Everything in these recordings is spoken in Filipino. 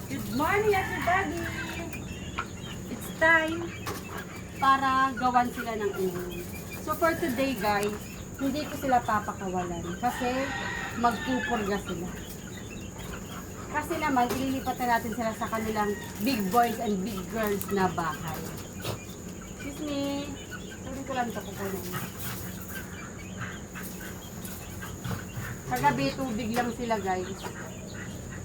Good morning everybody! It's time para gawan sila ng ulam. So for today guys, hindi ko sila papakawalan kasi magpupurga sila. Kasi naman, ililipat na natin sila sa kanilang big boys and big girls na bahay. Excuse me. Sabi ko lang ito kukunin. Kagabi, tubig lang sila guys.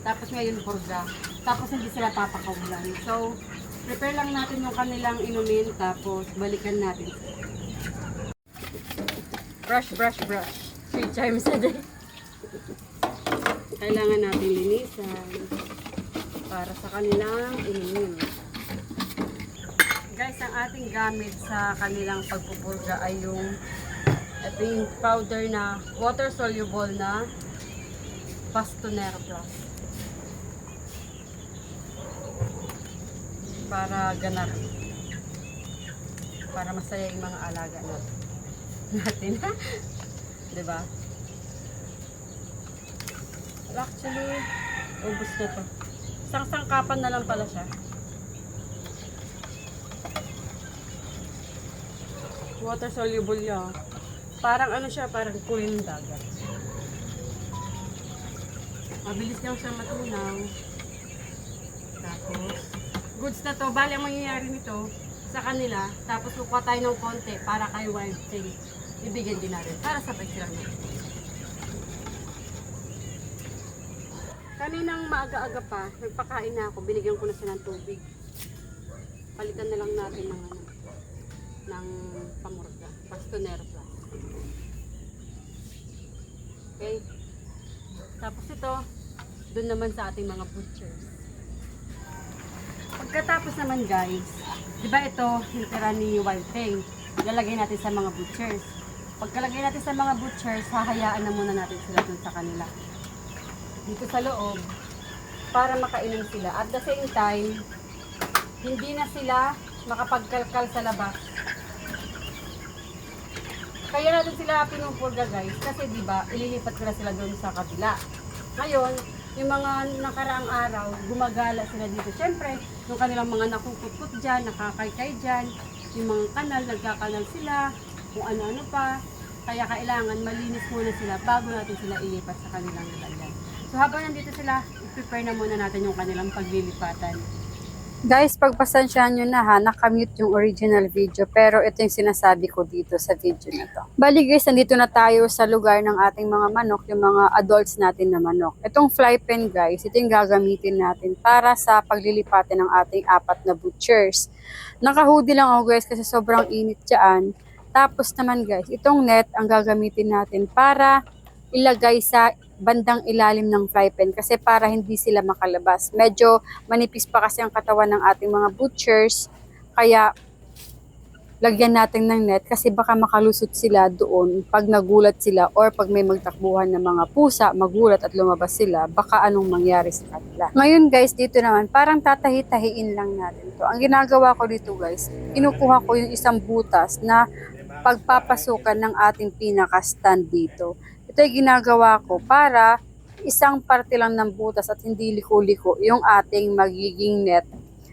Tapos ngayon purga. Tapos hindi sila papakawalan. So, prepare lang natin yung kanilang inumin. Tapos, balikan natin. Brush, brush, brush. 3 times a day. Kailangan natin linisan para sa kanilang inumin. Guys, ang ating gamit sa kanilang pagpupurga ay yung ating powder na water soluble na Pastonero Plus. Para ganap. Para masaya yung mga alaga natin. Diba? Actually, ubos na to. Isang sangkapan na lang pala siya. Water soluble yan. Parang ano siya, parang kulay ng dagat. Mabilis lang siya matunaw. Tapos, goods na to. Bali, ang mangyayari nito sa kanila. Tapos, kukuha tayo ng konti para kay Wild Thing. Ibigyan din natin. Para sabay silang natin. Kaninang maaga-aga pa, nagpakain na ako. Binigyan ko na siya ng tubig. Palitan na lang natin ng pamurga. Pastonero Plus. Okay. Tapos ito, doon naman sa ating mga butchers. Pagkatapos naman guys, di ba ito, yung tira ni Wild Thing, lalagay natin sa mga butchers. Pagkalagay natin sa mga butchers, hahayaan na muna natin sila doon sa kanila. Dito sa loob, para makainom sila. At the same time, hindi na sila makapagkalkal sa labas. Kaya natin sila pinupurga guys, kasi diba, ililipat ko na sila doon sa kabila. Ngayon, yung mga nakaraang araw, gumagala sila dito. Siyempre, yung kanilang mga nakukutkot dyan, nakakaykay dyan, yung mga kanal, nagkakanal sila, kung ano-ano pa. Kaya kailangan malinis muna sila bago natin sila ilipat sa kanilang lalagyan. So habang nandito sila, i-prepare na muna natin yung kanilang paglilipatan. Guys, pagpasensyahan nyo na ha, nakamute yung original video, pero ito yung sinasabi ko dito sa video na to. Bali guys, nandito na tayo sa lugar ng ating mga manok, yung mga adults natin na manok. Itong fly pen guys, ito yung gagamitin natin para sa paglilipatan ng ating 4 na butchers. Naka-hoodie lang ako guys kasi sobrang init dyan. Tapos naman guys, itong net ang gagamitin natin para ilagay sa bandang ilalim ng fry pan kasi para hindi sila makalabas. Medyo manipis pa kasi ang katawan ng ating mga butchers, kaya lagyan natin ng net kasi baka makalusot sila doon pag nagulat sila or pag may magtakbuhan ng mga pusa, magulat at lumabas sila, baka anong mangyari sa kanila. Ngayon guys, dito naman, parang tatahi-tahiin lang natin to. Ang ginagawa ko dito guys, kinukuha ko yung isang butas na pagpapasukan ng ating pinaka-stand dito. Ito ay ginagawa ko para isang parte lang ng butas at hindi liko-liko yung ating magiging net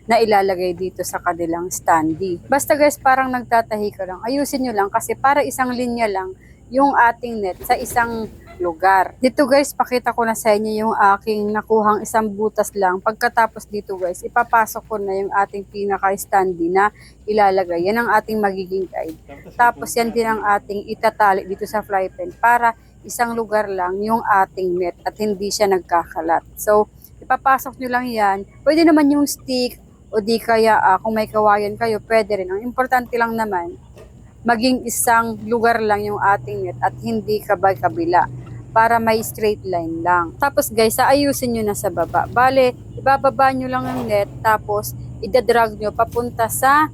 na ilalagay dito sa kanilang standee. Basta guys, parang nagtatahi ka lang. Ayusin nyo lang kasi para isang linya lang yung ating net sa isang lugar. Dito guys, pakita ko na sa inyo yung aking nakuhang isang butas lang. Pagkatapos dito guys, ipapasok ko na yung ating pinaka-standee na ilalagay. Yan ang ating magiging guide. Tapos yan din ang ating itatali dito sa fly pen para isang lugar lang yung ating net at hindi siya nagkakalat. So, ipapasok nyo lang yan. Pwede naman yung stick o di kaya kung may kawayan kayo, pwede rin. Ang importante lang naman, maging isang lugar lang yung ating net at hindi kabay-kabila para may straight line lang. Tapos guys, ayusin nyo na sa baba. Bale, ibababa nyo lang ang net tapos idadrag nyo papunta sa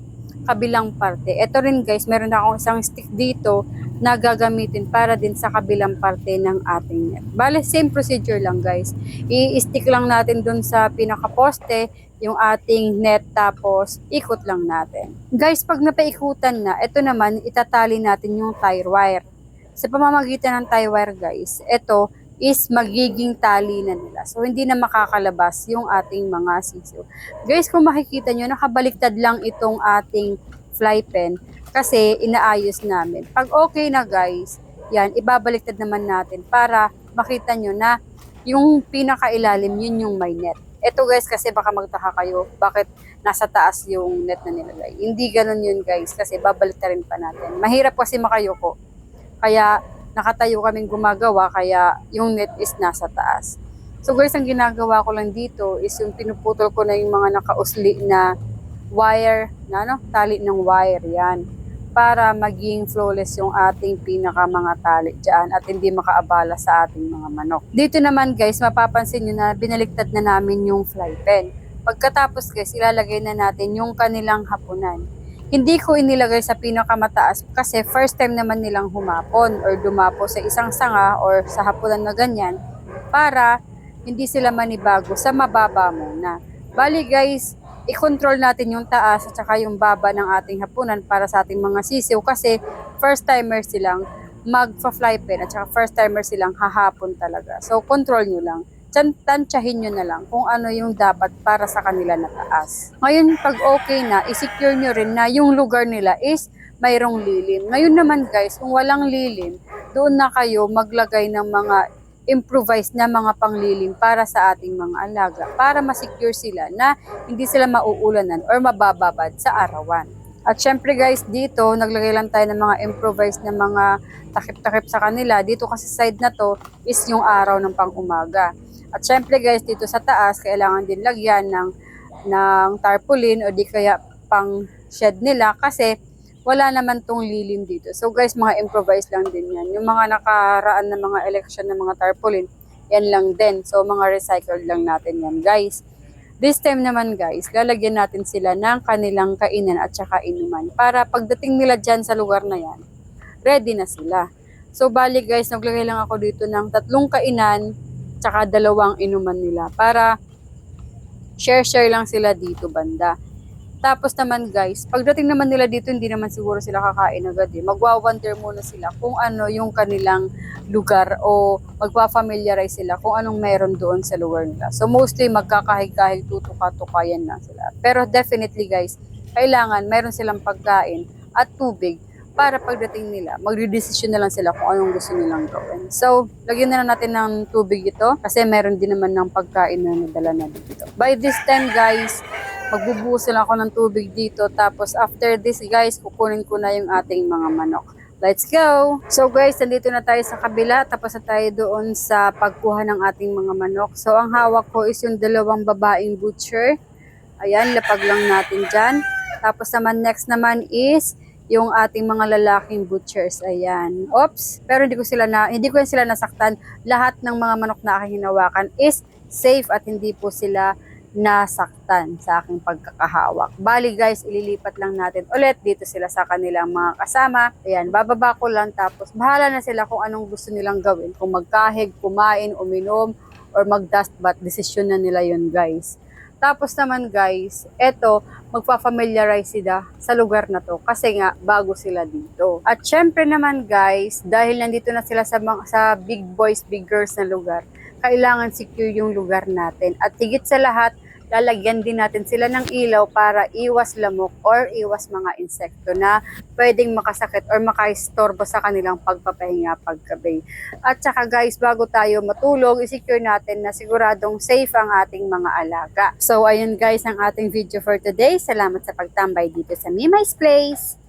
kabilang parte. Ito rin guys, meron akong isang stick dito na gagamitin para din sa kabilang parte ng ating net. Bale, same procedure lang guys. I-stick lang natin dun sa pinakaposte yung ating net tapos ikot lang natin. Guys, pag napaikutan na, ito naman itatali natin yung tie wire. Sa pamamagitan ng tie wire guys, ito is magiging tali na nila. So, hindi na makakalabas yung ating mga sisiw. Guys, kung makikita nyo, nakabaliktad lang itong ating fly pen kasi inaayos namin. Pag okay na guys, yan, ibabaliktad naman natin para makita nyo na yung pinakailalim, yun yung may net. Ito guys, kasi baka magtaka kayo, bakit nasa taas yung net na nilagay. Hindi ganun yun guys, kasi babaliktarin pa natin. Mahirap kasi makayuko. Kaya nakatayo kaming gumagawa, kaya yung net is nasa taas. So guys, ang ginagawa ko lang dito is yung pinuputol ko na yung mga nakausli na wire, na tali ng wire yan. Para maging flawless yung ating pinaka mga tali dyan at hindi makaabala sa ating mga manok. Dito naman guys, mapapansin nyo na binaliktad na namin yung fly pen. Pagkatapos guys, ilalagay na natin yung kanilang hapunan. Hindi ko inilagay sa pinakamataas kasi first time naman nilang humapon or dumapo sa isang sanga or sa hapunan na ganyan para hindi sila manibago sa mababa muna. Bali guys, i-control natin yung taas at saka yung baba ng ating hapunan para sa ating mga sisiw kasi first timer silang magfa-fly pen at saka first timer silang hahapon talaga. So control nyo lang. Tansyahin nyo na lang kung ano yung dapat para sa kanila na taas. Ngayon, pag okay na, i-secure nyo rin na yung lugar nila is mayroong lilim. Ngayon naman guys, kung walang lilim, doon na kayo maglagay ng mga improvised na mga panglilim para sa ating mga alaga para ma-secure sila na hindi sila mauulanan or mabababad sa arawan. At syempre guys, dito naglagay lang tayo ng mga improvised na mga takip-takip sa kanila. Dito kasi side na to is yung araw ng pang-umaga. At syempre guys, dito sa taas, kailangan din lagyan ng tarpaulin o di kaya pang shed nila kasi wala naman tong lilim dito. So guys, mga improvise lang din yan. Yung mga nakaraan na mga election ng mga tarpaulin, yan lang din. So mga recycled lang natin yan guys. This time naman guys, lalagyan natin sila ng kanilang kainan at saka inuman para pagdating nila dyan sa lugar na yan, ready na sila. So bali guys, naglagay lang ako dito ng 3 kainan tsaka 2 inuman nila para share-share lang sila dito banda. Tapos naman guys, pagdating naman nila dito, hindi naman siguro sila kakain agad eh. Magwa-wonder muna sila kung ano yung kanilang lugar o magpa-familiarize sila kung anong meron doon sa lugar nila. So mostly magkakahig-kahig, tutuka-tukayan na sila. Pero definitely guys, kailangan meron silang pagkain at tubig para pagdating nila, magdidesisyon na lang sila kung anong gusto nilang gawin. So, lagyan na lang natin ng tubig ito kasi meron din naman ng pagkain na nadala na dito. By this time guys, magbubuhos lang ako ng tubig dito. Tapos after this guys, kukunin ko na yung ating mga manok. Let's go! So guys, nandito na tayo sa kabila. Tapos na tayo doon sa pagkuha ng ating mga manok. So ang hawak ko is yung 2 babaeng butcher. Ayan, lapag lang natin dyan. Tapos naman next naman is yung ating mga lalaking butchers. Ayan. Oops! Pero hindi ko sila nasaktan. Lahat ng mga manok na aking hinawakan is safe at hindi po sila nasaktan sa aking pagkakahawak. Bali guys, ililipat lang natin ulit dito sila sa kanilang mga kasama. Ayan, bababa ko lang tapos bahala na sila kung anong gusto nilang gawin. Kung magkahig, kumain, uminom, or mag-dust bath, desisyon na nila yun guys. Tapos naman guys, eto, magpa-familiarize sila sa lugar na to kasi nga bago sila dito. At syempre naman guys, dahil nandito na sila sa big boys, big girls na lugar, kailangan secure yung lugar natin. At higit sa lahat, lalagyan din natin sila ng ilaw para iwas lamok or iwas mga insekto na pwedeng makasakit or makaistorbo sa kanilang pagpapahinga paggabi. At saka guys, bago tayo matulog, isecure natin na siguradong safe ang ating mga alaga. So ayun guys, ang ating video for today. Salamat sa pagtambay dito sa Mimai's Place.